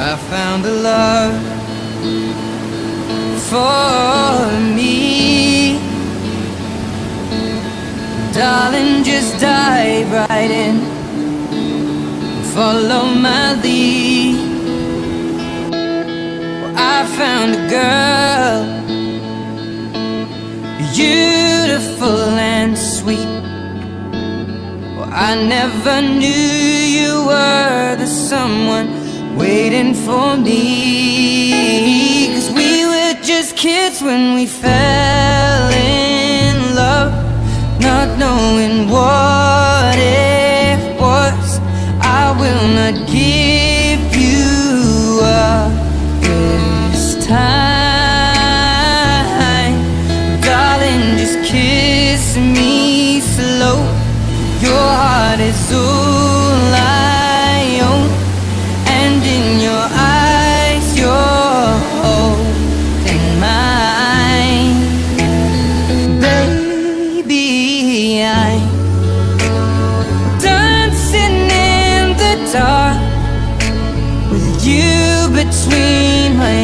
I found a love for me. Darling, just dive right in, follow my lead. Well, I found a girl, beautiful and sweet. Well, I never knew you were the someone waiting for me. 'Cause we were just kids when we fell in love, not knowing what it was. I will not give you up this time. Darling, just kiss me slow. Your heart is all I own, and in your eyes you're holding mine. Baby, I'm dancing in the dark with you between my